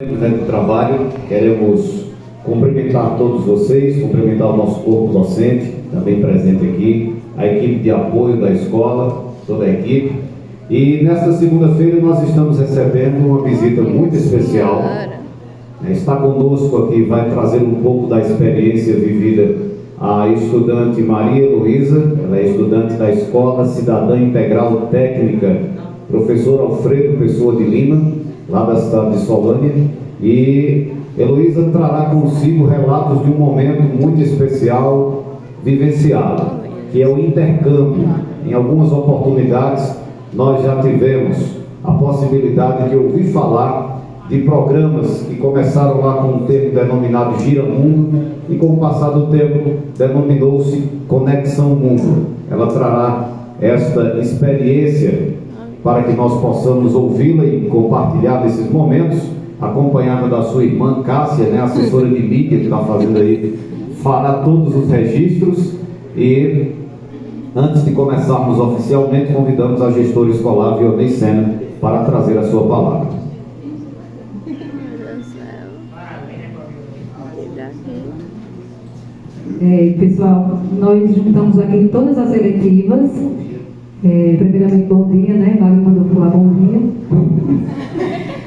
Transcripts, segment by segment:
De trabalho, queremos cumprimentar todos vocês, cumprimentar o nosso corpo docente, também presente aqui, a equipe de apoio da escola, toda a equipe. E nesta segunda-feira nós estamos recebendo uma visita muito especial. Está conosco aqui, vai trazer um pouco da experiência vivida a estudante Maria Heloísa. Ela é estudante da Escola Cidadã Integral Técnica, professor Alfredo Pessoa de Lima, lá da cidade de Solânia, e Heloísa trará consigo relatos de um momento muito especial vivenciado, que é o intercâmbio. Em algumas oportunidades nós já tivemos a possibilidade de ouvir falar de programas que começaram lá com um termo denominado Gira Mundo e com o passar do tempo denominou-se Conexão Mundo. Ela trará esta experiência para que nós possamos ouvi-la e compartilhar desses momentos, acompanhada da sua irmã Cássia, né, assessora de mídia, que está fazendo aí, fará todos os registros. E antes de começarmos oficialmente, convidamos a gestora escolar Vionei Sena para trazer a sua palavra. Pessoal, nós juntamos aqui todas as eletivas. Primeiramente, bom dia, né? Vale mandou falar bom dia.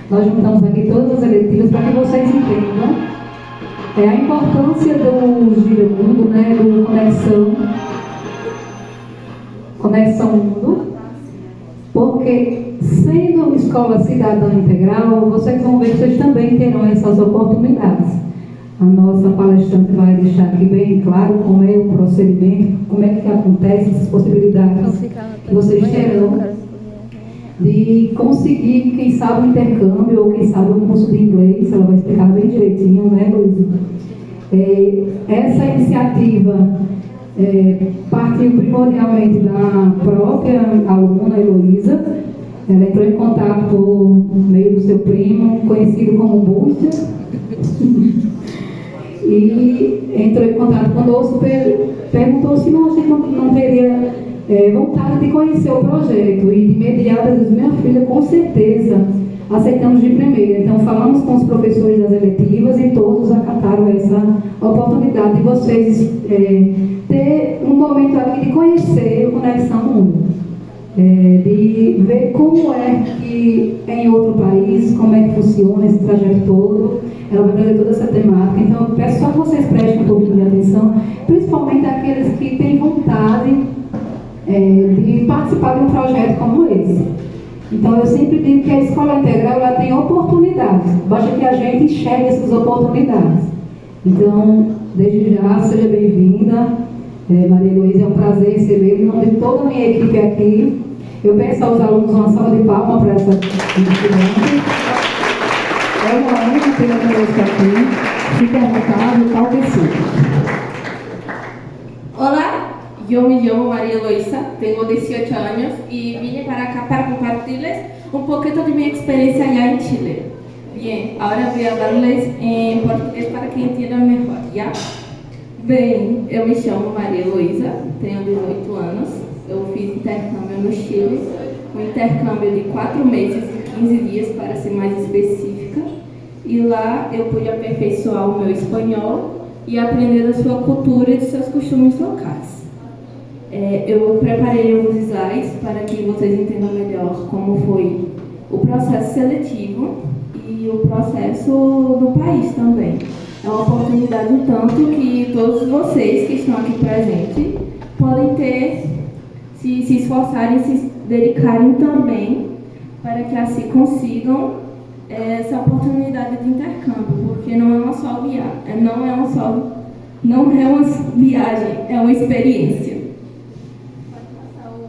Nós juntamos aqui todas as eletivas para que vocês entendam a importância do Gira Mundo, né? Do Conexão Mundo, porque sendo escola cidadã integral, vocês vão ver que vocês também terão essas oportunidades. A nossa palestrante vai deixar aqui bem claro como é o procedimento, como é que acontece, essas possibilidades que vocês terão de conseguir, quem sabe, um intercâmbio ou quem sabe um curso de inglês. Ela vai explicar bem direitinho, né, Luísa? Essa iniciativa partiu primordialmente da própria aluna Heloísa. Ela entrou em contato por meio do seu primo, conhecido como Bústia, e entrou em contato conosco, perguntou se não teria vontade de conhecer o projeto, e de imediato ela disse: minha filha, com certeza, aceitamos de primeira. Então falamos com os professores das eletivas e todos acataram essa oportunidade de vocês ter um momento aqui de conhecer o Conexão Mundo, de ver como é que em outro país, como é que funciona esse trajeto todo. Ela vai trazer toda essa temática. Então eu peço só que vocês prestem um pouquinho de atenção, principalmente aqueles que têm vontade de participar de um projeto como esse. Então eu sempre digo que a escola integral ela tem oportunidades, basta que a gente enxergue essas oportunidades. Então, desde já, seja bem-vinda, Maria Heloísa, é um prazer recebê-la em nome de toda a minha equipe aqui. Eu peço aos alunos uma salva de palmas para essa estudante. É uma honra ter conosco aqui. Fique à vontade, tal que seja. Hola, yo me llamo María Heloísa, tengo 18 años y vine para acá para compartirles un poquito de mi experiencia allá en Chile. Bien, ahora voy a hablarles en portugués para que entiendan mejor, ¿ya? Bem, eu me chamo Maria Heloísa, tenho 18 anos, eu fiz intercâmbio no Chile, um intercâmbio de 4 meses e 15 dias para ser mais específica, e lá eu pude aperfeiçoar o meu espanhol e aprender da sua cultura e dos seus costumes locais. Eu preparei alguns slides para que vocês entendam melhor como foi o processo seletivo e o processo no país também. É uma oportunidade um tanto que todos vocês que estão aqui presentes podem ter, se esforçarem, se dedicarem também, para que assim consigam essa oportunidade de intercâmbio, porque não é uma só viagem, não é uma viagem, é uma experiência. Pode passar o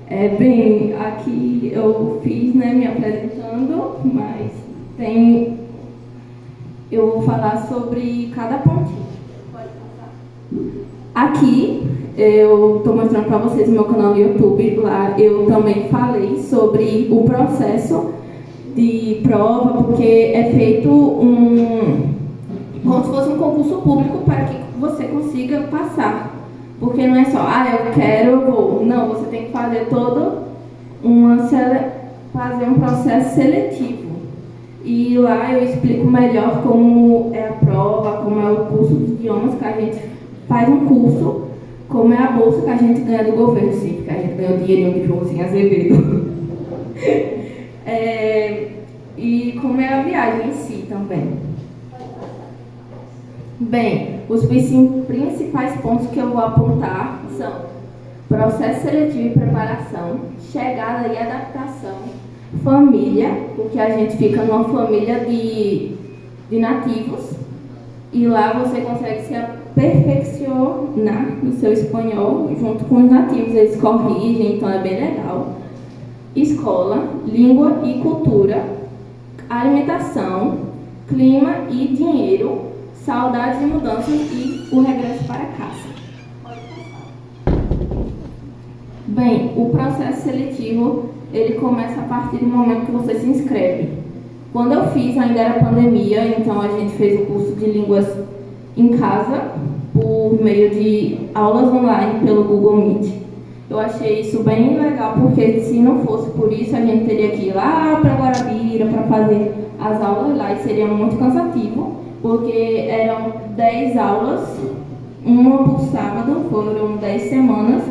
slide. Bem, aqui eu fiz, né, me apresentando, mas eu vou falar sobre cada pontinho. Pode passar. Aqui eu estou mostrando para vocês o meu canal do YouTube. Lá eu também falei sobre o processo de prova, porque é feito como se fosse um concurso público para que você consiga passar. Porque não é só, eu quero, eu vou. Não, você tem que fazer todo um fazer um processo seletivo. E lá eu explico melhor como é a prova, como é o curso de idiomas, que a gente faz um curso, como é a bolsa que a gente ganha do governo, sim, que a gente ganha o dinheirinho de Joãozinho Azevedo. E como é a viagem em si também. Bem, os principais pontos que eu vou apontar são processo seletivo e preparação, chegada e adaptação, família, porque a gente fica numa família de nativos e lá você consegue se aperfeiçoar no seu espanhol junto com os nativos, eles corrigem, então é bem legal. Escola, língua e cultura, alimentação, clima e dinheiro, saudades e mudanças e o regresso para casa. Bem, o processo seletivo, ele começa a partir do momento que você se inscreve. Quando eu fiz, ainda era pandemia, então a gente fez o curso de línguas em casa, por meio de aulas online pelo Google Meet. Eu achei isso bem legal, porque se não fosse por isso, a gente teria que ir lá para Guarabira para fazer as aulas lá, e seria muito cansativo, porque eram 10 aulas, uma por sábado, foram 10 semanas,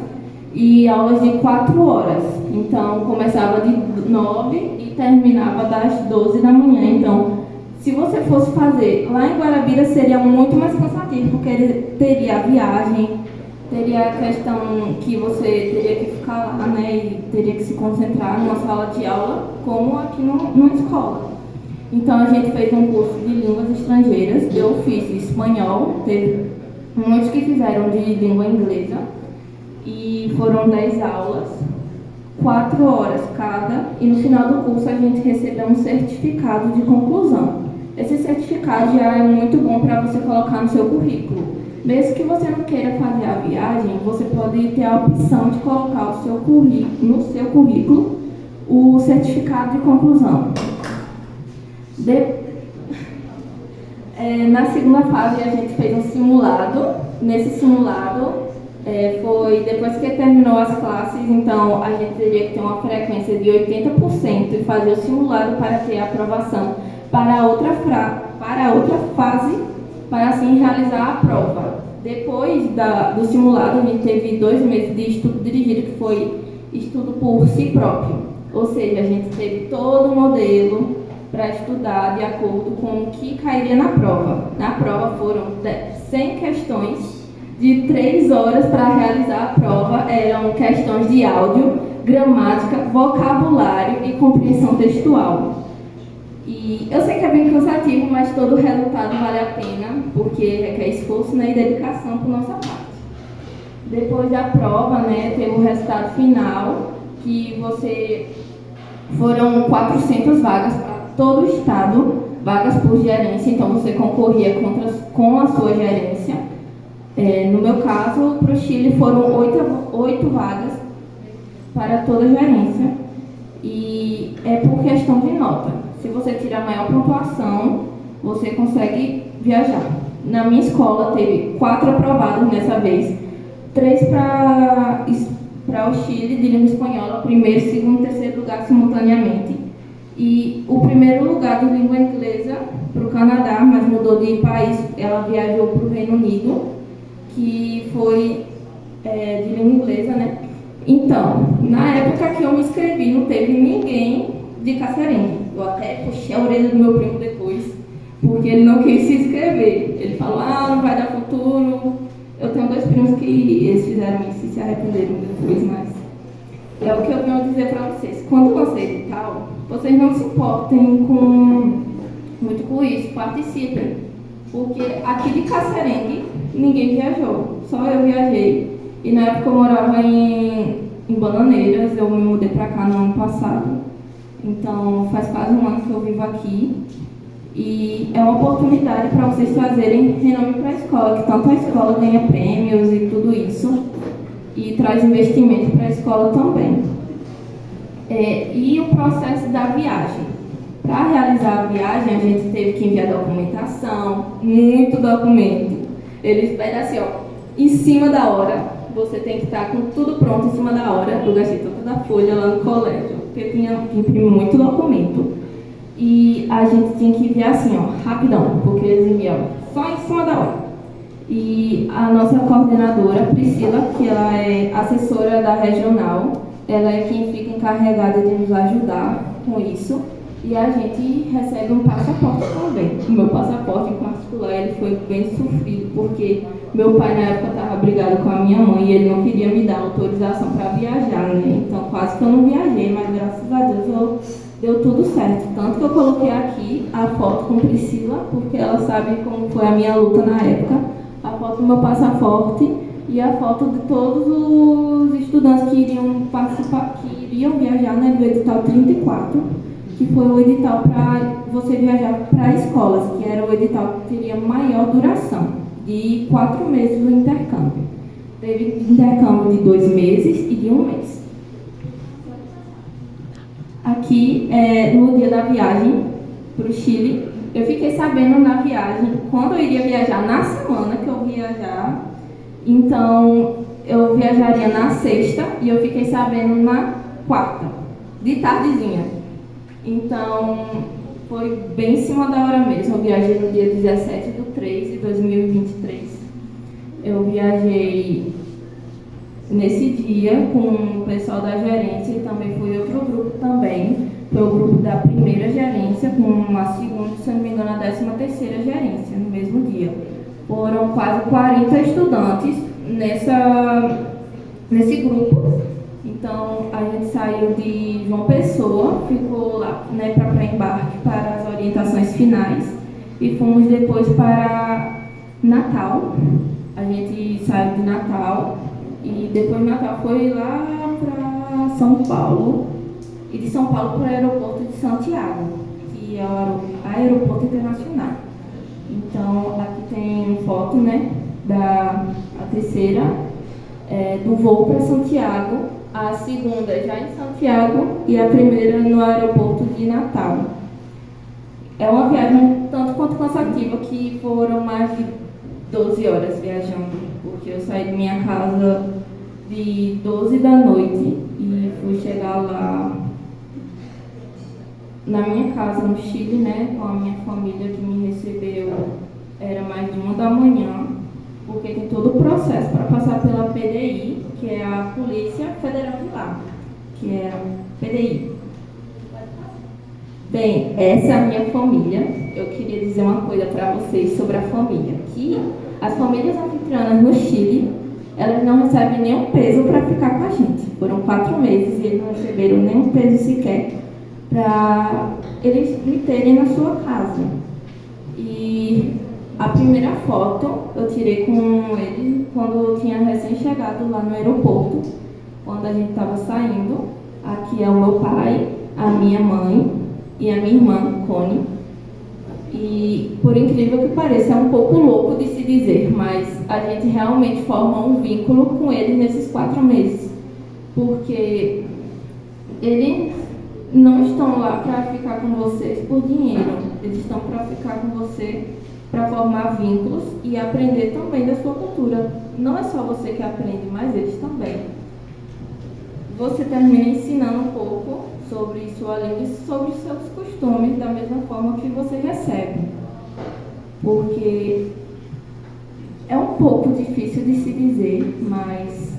e aulas de 4 horas. Então, começava de 9 e terminava das 12 da manhã. Então, se você fosse fazer lá em Guarabira, seria muito mais cansativo, porque ele teria a viagem, teria a questão que você teria que ficar lá, né, e teria que se concentrar numa sala de aula, como aqui numa escola. Então, a gente fez um curso de línguas estrangeiras, eu fiz espanhol, teve muitos que fizeram de língua inglesa, e foram 10 aulas, 4 horas cada, e no final do curso a gente recebeu um certificado de conclusão. Esse certificado já é muito bom para você colocar no seu currículo. Mesmo que você não queira fazer a viagem, você pode ter a opção de colocar no seu currículo o certificado de conclusão. Na segunda fase a gente fez um simulado. Nesse simulado, foi depois que terminou as classes, então a gente teria que ter uma frequência de 80% e fazer o simulado para ter a aprovação para outra fase, para assim realizar a prova. Depois do simulado, a gente teve 2 meses de estudo dirigido, que foi estudo por si próprio. Ou seja, a gente teve todo o modelo para estudar de acordo com o que cairia na prova. Na prova foram 100 questões de 3 horas para realizar a prova. Eram questões de áudio, gramática, vocabulário e compreensão textual. E eu sei que é bem cansativo, mas todo o resultado vale a pena, porque requer esforço, né, e dedicação por nossa parte. Depois da prova, né, teve o resultado final, que foram 400 vagas para todo o estado, vagas por gerência, então você concorria com a sua gerência. No meu caso, para o Chile foram 8 vagas para toda a gerência, e é por questão de nota. Se você tirar a maior pontuação, você consegue viajar. Na minha escola teve 4 aprovados nessa vez, 3 para o Chile de língua espanhola, primeiro, segundo e terceiro lugar simultaneamente. E o primeiro lugar de língua inglesa para o Canadá, mas mudou de país, ela viajou para o Reino Unido, que foi de língua inglesa, né? Então, na época que eu me inscrevi, não teve ninguém de Cassarengue. Eu até puxei a orelha do meu primo depois, porque ele não quis se inscrever. Ele falou, não vai dar futuro. Eu tenho 2 primos que eles fizeram isso e se arrependeram depois, mas é o que eu venho dizer para vocês. Quando vocês e tal, vocês não se importem muito com isso, participem. Porque aqui de Cassarengue, ninguém viajou, só eu viajei. E na época eu morava em Bananeiras, eu me mudei para cá no ano passado. Então, faz quase um ano que eu vivo aqui. E é uma oportunidade para vocês trazerem renome para a escola, que tanto a escola ganha prêmios e tudo isso, e traz investimento para a escola também. E o processo da viagem. Para realizar a viagem, a gente teve que enviar documentação, muito documento. Eles pedem assim, em cima da hora, você tem que estar com tudo pronto em cima da hora. Eu gastei toda a folha lá no colégio. porque tinha que imprimir muito documento. E a gente tinha que enviar assim, ó, rapidão, porque eles enviavam só em cima da hora. E a nossa coordenadora, Priscila, que ela é assessora da regional, ela é quem fica encarregada de nos ajudar com isso. E a gente recebe um passaporte também. O meu passaporte em particular, ele foi bem sofrido, porque meu pai na época estava brigado com a minha mãe e ele não queria me dar autorização para viajar, né? Então quase que eu não viajei, mas graças a Deus deu tudo certo. Tanto que eu coloquei aqui a foto com Priscila, porque ela sabe como foi a minha luta na época, a foto do meu passaporte e a foto de todos os estudantes que iriam participar, que iriam viajar, né, do edital 34, que foi o edital para você viajar para escolas, que era o edital que teria maior duração, de 4 meses do intercâmbio. Teve intercâmbio de 2 meses e de 1 mês. Aqui, no dia da viagem para o Chile, eu fiquei sabendo na viagem, quando eu iria viajar, na semana que eu viajar, então eu viajaria na sexta e eu fiquei sabendo na quarta, de tardezinha. Então, foi bem em cima da hora mesmo. Eu viajei no dia 17/3/2023. Eu viajei nesse dia com o pessoal da gerência e também foi outro grupo também. Foi o grupo da primeira gerência com a segunda, se não me engano, a 13ª gerência no mesmo dia. Foram quase 40 estudantes nesse grupo. Então, a gente saiu de João Pessoa, ficou lá, né, para pré-embarque para as orientações finais e fomos depois para Natal. A gente saiu de Natal e depois de Natal foi lá para São Paulo e de São Paulo para o aeroporto de Santiago, que é o aeroporto internacional. Então, aqui tem foto, né, a terceira do voo para Santiago, a segunda já em Santiago e a primeira no aeroporto de Natal. É uma viagem tanto quanto cansativa, que foram mais de 12 horas viajando, porque eu saí de minha casa de 12 da noite e fui chegar lá na minha casa no Chile, né, com a minha família que me recebeu, era mais de 1 da manhã, porque tem todo o processo para passar pela PDI, que é a Polícia Federal de lá, que é a PDI. Bem, essa é a minha família. Eu queria dizer uma coisa para vocês sobre a família, que as famílias anfitrianas no Chile, elas não recebem nenhum peso para ficar com a gente. Foram 4 meses e eles não receberam nenhum peso sequer para eles me terem na sua casa. E a primeira foto eu tirei com ele quando eu tinha recém-chegado lá no aeroporto, quando a gente estava saindo. Aqui é o meu pai, a minha mãe e a minha irmã, Connie. E, por incrível que pareça, é um pouco louco de se dizer, mas a gente realmente forma um vínculo com eles nesses 4 meses. Porque eles não estão lá para ficar com vocês por dinheiro, eles estão para ficar com você para formar vínculos e aprender também da sua cultura. Não é só você que aprende, mas eles também. Você termina ensinando um pouco sobre sua língua e sobre seus costumes da mesma forma que você recebe. Porque é um pouco difícil de se dizer, mas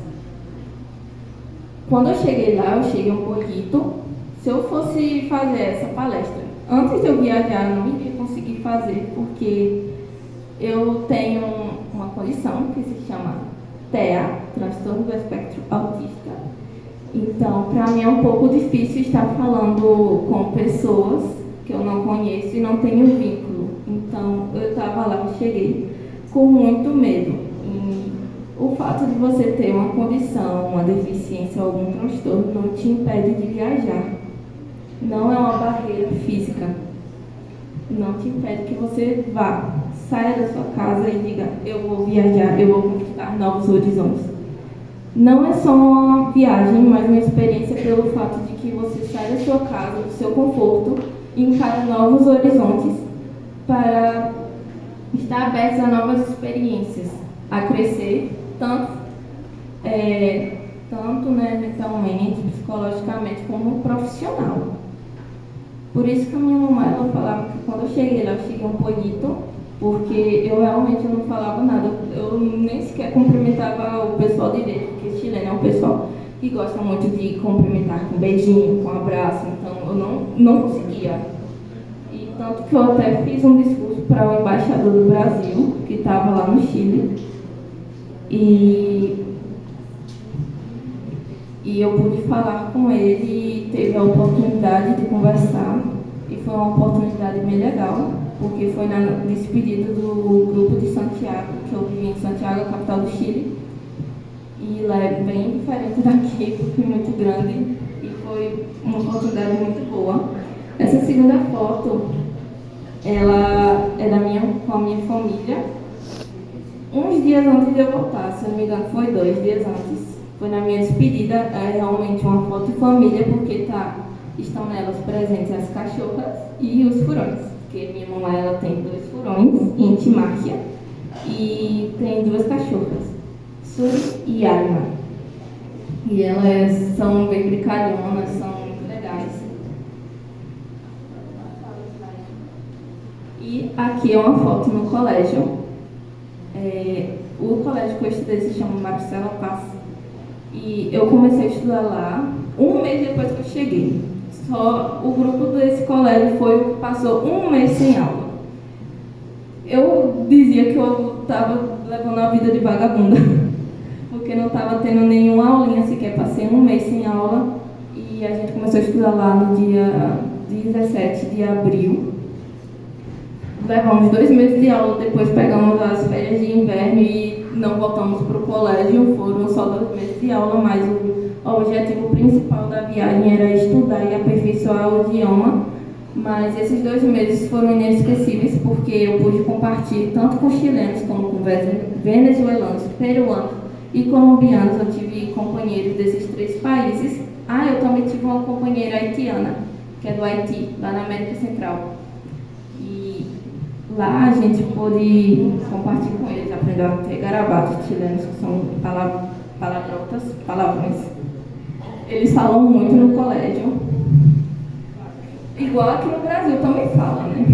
quando eu cheguei lá, eu cheguei um pouquinho. Se eu fosse fazer essa palestra antes de eu viajar, eu não iria conseguir fazer, porque eu tenho uma condição que se chama TEA, transtorno do espectro autista. Então, para mim é um pouco difícil estar falando com pessoas que eu não conheço e não tenho vínculo. Então, eu estava lá, eu cheguei com muito medo. E o fato de você ter uma condição, uma deficiência, algum transtorno, não te impede de viajar. Não é uma barreira física. Não te impede que você vá, saia da sua casa e diga: eu vou viajar, eu vou conquistar novos horizontes. Não é só uma viagem, mas uma experiência pelo fato de que você sai da sua casa, do seu conforto, e encara novos horizontes para estar abertos a novas experiências, a crescer, tanto tanto né, mentalmente, psicologicamente, como profissional. Por isso que a minha mamãe ela falava que quando eu cheguei lá, eu cheguei um pouquinho, porque eu realmente não falava nada. Eu nem sequer cumprimentava o pessoal direito, porque chileno é um pessoal que gosta muito de cumprimentar com beijinho, com abraço, então eu não conseguia. E tanto que eu até fiz um discurso para o embaixador do Brasil, que estava lá no Chile, e eu pude falar com ele e teve a oportunidade de conversar, e foi uma oportunidade bem legal, porque foi na despedida do grupo de Santiago, que eu vivi em Santiago, a capital do Chile, e lá é bem diferente daqui, porque é muito grande, e foi uma oportunidade muito boa. Essa segunda foto, ela é com a minha família, uns dias antes de eu voltar, se eu não me engano foi 2 dias antes. Foi na minha despedida, é realmente uma foto de família, porque estão nelas presentes as cachorras e os furões. Porque minha mamãe ela tem 2 furões, Intimáquia, e tem 2 cachorras, Suri e Alma. E elas são bem brincalhonas, são muito legais. E aqui é uma foto no colégio. O colégio que eu estudei se chama Marcela Paz. E eu comecei a estudar lá 1 mês depois que eu cheguei. Só o grupo desse colégio passou 1 mês sem aula. Eu dizia que eu estava levando a vida de vagabunda, porque não estava tendo nenhuma aulinha sequer. Passei 1 mês sem aula e a gente começou a estudar lá no dia 17 de abril. Levamos 2 meses de aula, depois pegamos as férias de inverno e não voltamos para o colégio. Foram só 2 meses de aula, mas o objetivo principal da viagem era estudar e aperfeiçoar o idioma. Mas esses 2 meses foram inesquecíveis, porque eu pude compartilhar tanto com chilenos como com venezuelanos, peruanos e colombianos. Eu tive companheiros desses 3 países. Eu também tive uma companheira haitiana, que é do Haiti, lá na América Central. Lá a gente pôde compartilhar com eles, aprender a ter garabatos chilenos, que são palavrotas, palavrões. Eles falam muito no colégio, igual aqui no Brasil também fala, né?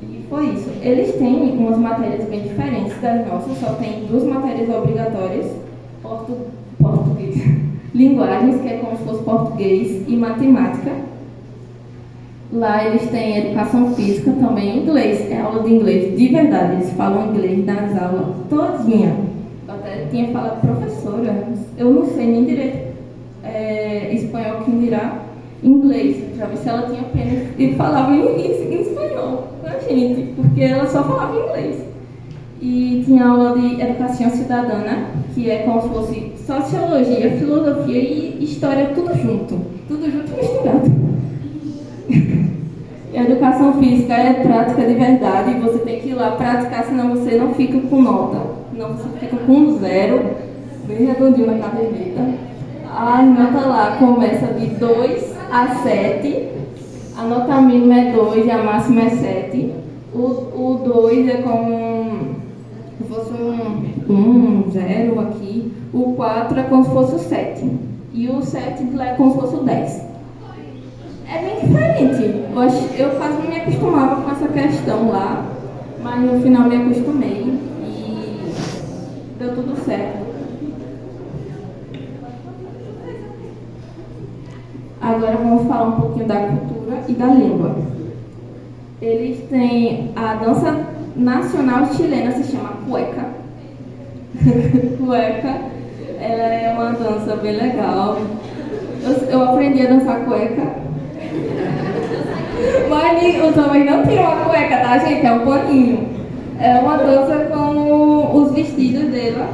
E foi isso. Eles têm umas matérias bem diferentes das nossas, só tem 2 matérias obrigatórias, português, linguagens, que é como se fosse português, e matemática. Lá eles têm educação física também, inglês, é aula de inglês, de verdade, eles falam inglês nas aulas todinha. Eu até tinha falado professora, eu não sei nem direito espanhol, que dirá inglês, para ver se ela tinha pena e falava em espanhol com a gente, porque ela só falava inglês. E tinha aula de educação cidadã, que é como se fosse sociologia, filosofia e história, tudo junto e misturado. A educação física é prática de verdade e você tem que ir lá praticar, senão você não fica com nota, senão você fica com 0, bem redondinho na caderneta. A nota lá começa de 2 a 7, a nota mínima é 2 e a máxima é 7. O 2 é como se fosse um 0 aqui, o 4 é como se fosse o 7 e o 7 lá é como se fosse o 10. É bem diferente. Eu quase não me acostumava com essa questão lá, mas no final me acostumei e deu tudo certo. Agora vamos falar um pouquinho da cultura e da língua. Eles têm a dança nacional chilena, se chama cueca. Cueca, ela é uma dança bem legal. Eu aprendi a dançar cueca. Mas eu também não tiro a cueca, tá, gente? É um paninho. É uma dança com os vestidos dela,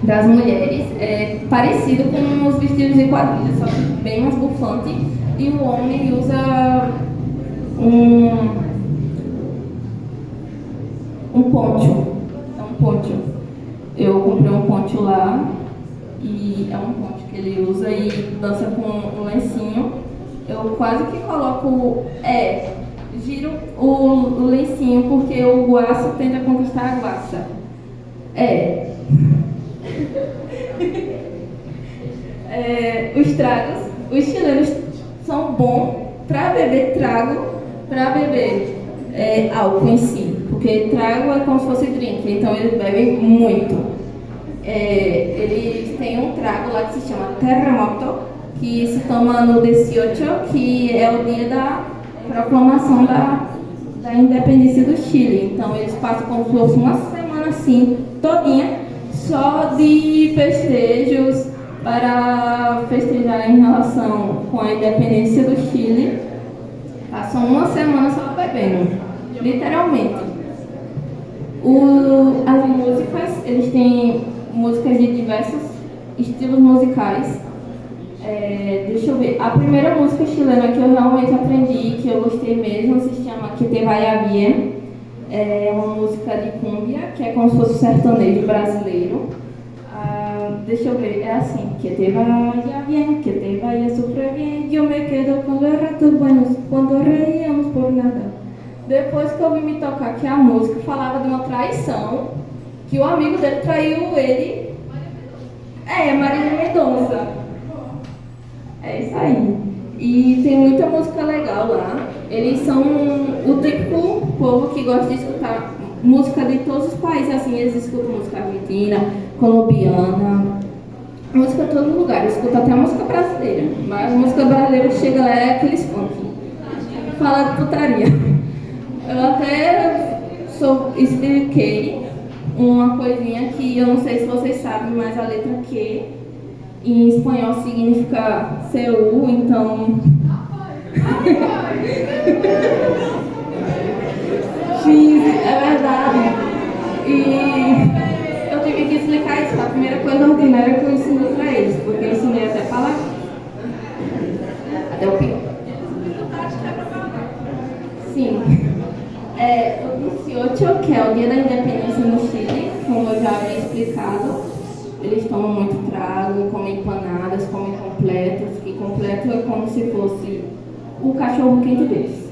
das mulheres, parecido com os vestidos de quadrilha, só que bem mais bufante. E o homem usa um poncho. É um poncho. Eu comprei um poncho lá e é um poncho que ele usa e dança com um lencinho. Eu quase que coloco, giro o lencinho, porque o guaço tende a conquistar a guaça. os tragos. Os chilenos são bons para beber trago, para beber álcool em si, porque trago é como se fosse drink, então eles bebem muito. Eles têm um trago lá que se chama Terremoto, que se toma no 18, que é o dia da proclamação da independência do Chile. Então eles passam como se fosse uma semana assim, todinha, só de festejos para festejar em relação com a independência do Chile. Passam uma semana só bebendo, literalmente. As músicas, eles têm músicas de diversos estilos musicais. Deixa eu ver, a primeira música chilena que eu realmente aprendi, que eu gostei mesmo, se chama Que Te Vaya Bien. É uma música de cumbia, que é como se fosse sertanejo brasileiro. Deixa eu ver, é assim: Que te vaya bien, que te vaya super bien, yo me quedo con los ratos buenos, quando reíamos por nada. Depois que eu vim me tocar que a música falava de uma traição, que o amigo dele traiu ele. Marília Mendonça. É isso aí. E tem muita música legal lá. Eles são o típico povo que gosta de escutar música de todos os países. Assim, eles escutam música argentina, colombiana, música de todos os lugares. Escutam até música brasileira. Mas a música brasileira chega lá é aqueles funk. Fala de putaria. Eu até expliquei uma coisinha que eu não sei se vocês sabem, mas a letra Q em espanhol significa CU, então... Sim, é verdade. E eu tive que explicar isso. A primeira coisa ordinária que eu ensinei pra eles, porque eu ensinei até falar. Até o pior. Sim. O 18, que é o dia da independência no Chile, como eu já havia explicado. Eles tomam muito trago, comem empanadas, comem completos, que completo é como se fosse o cachorro quente deles.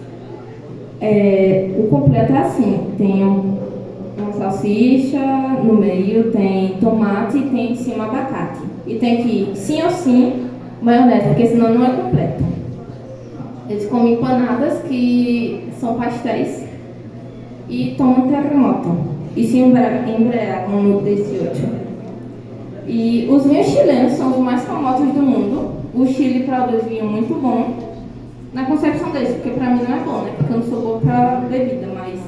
O completo é assim, tem uma salsicha no meio, tem tomate e tem em cima abacate. E tem que, sim ou sim, maionese, porque senão não é completo. Eles comem empanadas, que são pastéis, e tomam terremoto. E se embriagam no 18. E os vinhos chilenos são os mais famosos do mundo. O Chile produz vinho muito bom, na concepção deles, porque para mim não é bom, né? Porque eu não sou boa para bebida, mas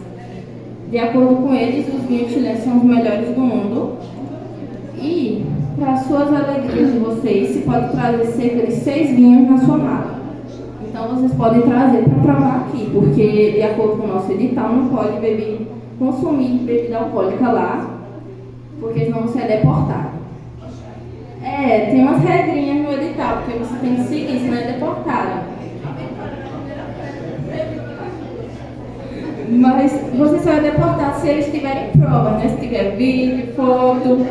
de acordo com eles, os vinhos chilenos são os melhores do mundo. E para suas alegrias de vocês, se pode trazer cerca de 6 vinhos na sua mala. Então vocês podem trazer para provar aqui, porque de acordo com o nosso edital, não pode consumir bebida alcoólica lá, porque senão você é deportado. Tem umas regrinhas no edital, porque você tem que seguir, senão é deportado. Mas você só é deportado se eles tiverem prova, né? Se tiver vídeo, foto.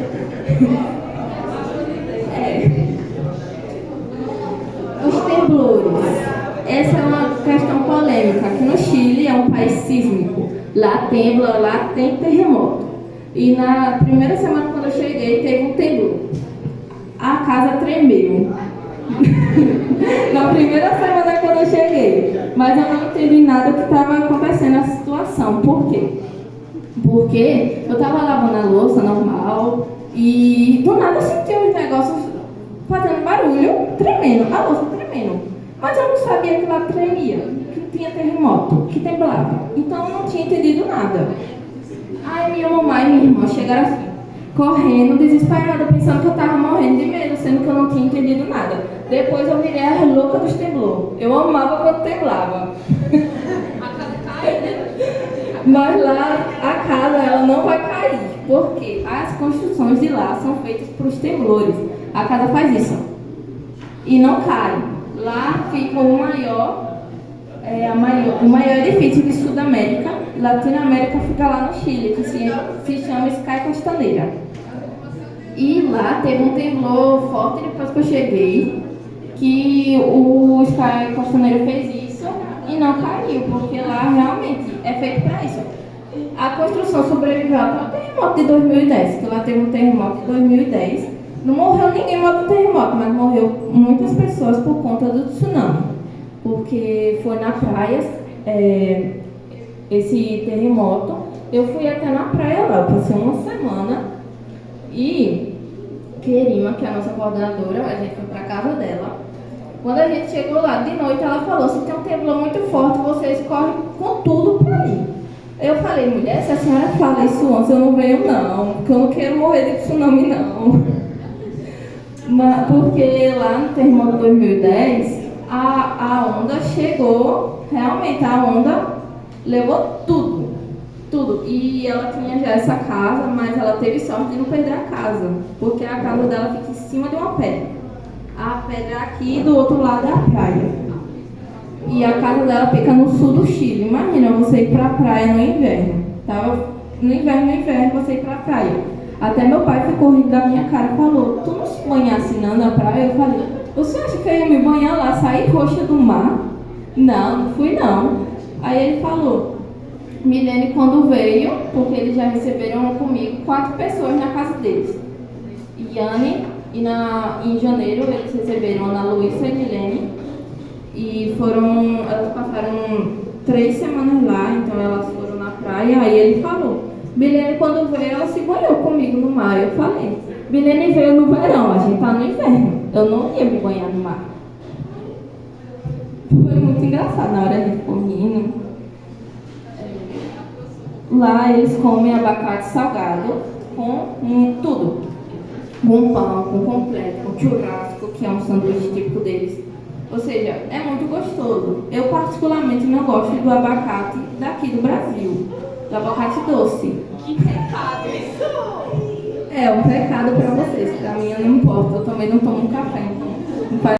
Os temblores. Essa é uma questão polêmica. Aqui no Chile é um país sísmico. Lá tembla, lá tem terremoto. E na primeira semana quando eu cheguei, teve um temblor. A casa tremeu. Na primeira semana quando eu cheguei. Mas eu não entendi nada do que estava acontecendo na situação. Por quê? Porque eu estava lavando a louça normal e do nada eu senti uns negócios fazendo barulho, tremendo, a louça tremendo. Mas eu não sabia que lá tremia, que tinha terremoto, que temblava. Então eu não tinha entendido nada. Aí minha mamãe e minha irmã chegaram assim, correndo, desesperada, pensando que eu estava morrendo de medo, sendo que eu não tinha entendido nada. Depois eu virei a louca dos temblor. Eu amava quando temblava. A casa cai, né? Mas lá a casa ela não vai cair, porque as construções de lá são feitas para os temblores. A casa faz isso e não cai. Lá fica o maior edifício de Sudamérica. Latinoamérica fica lá no Chile, que se chama Sky Costaneira. E lá teve um temblor forte depois que eu cheguei, que o Sky Costaneira fez isso e não caiu, porque lá realmente é feito para isso. A construção sobreviveu até o terremoto de 2010, que lá teve um terremoto de 2010, Não morreu ninguém do terremoto, mas morreu muitas pessoas por conta do tsunami. Porque foi na praia, esse terremoto. Eu fui até na praia lá, eu passei uma semana. E Kerima, que é a nossa coordenadora, a gente foi pra casa dela. Quando a gente chegou lá de noite, ela falou: se tem um temblor muito forte, vocês correm com tudo pra ali. Eu falei: mulher, se a senhora fala isso antes, eu não venho não, porque eu não quero morrer de tsunami não. Mas, porque lá no terremoto de 2010, a onda chegou, realmente a onda levou tudo. Tudo. E ela tinha já essa casa, mas ela teve sorte de não perder a casa, porque a casa dela fica em cima de uma pedra. A pedra é aqui do outro lado da praia. E a casa dela fica no sul do Chile. Imagina você ir pra praia no inverno. Tá? No inverno você ir pra praia. Até meu pai ficou rindo da minha cara e falou: tu não se banhasse não na praia? Eu falei: você acha que eu ia me banhar lá, sair roxa do mar? Não, não fui não. Aí ele falou: Milene, quando veio, porque eles já receberam comigo 4 pessoas na casa deles. Yane, e em janeiro eles receberam Ana Luísa e Milene. E elas passaram 3 semanas lá, então elas foram na praia. Aí ele falou: Milene, quando veio, ela se banhou comigo no mar. Eu falei: Milene veio no verão, a gente tá no inverno. Eu não ia me banhar no mar. Foi muito engraçado na hora a gente comendo. Lá eles comem abacate salgado com tudo. Com pão, com completo, com churrasco, que é um sanduíche típico deles. Ou seja, é muito gostoso. Eu particularmente não gosto do abacate daqui do Brasil, do abacate doce. Que pecado isso! É um pecado para vocês, para mim eu não importo, eu também não tomo café, então não faz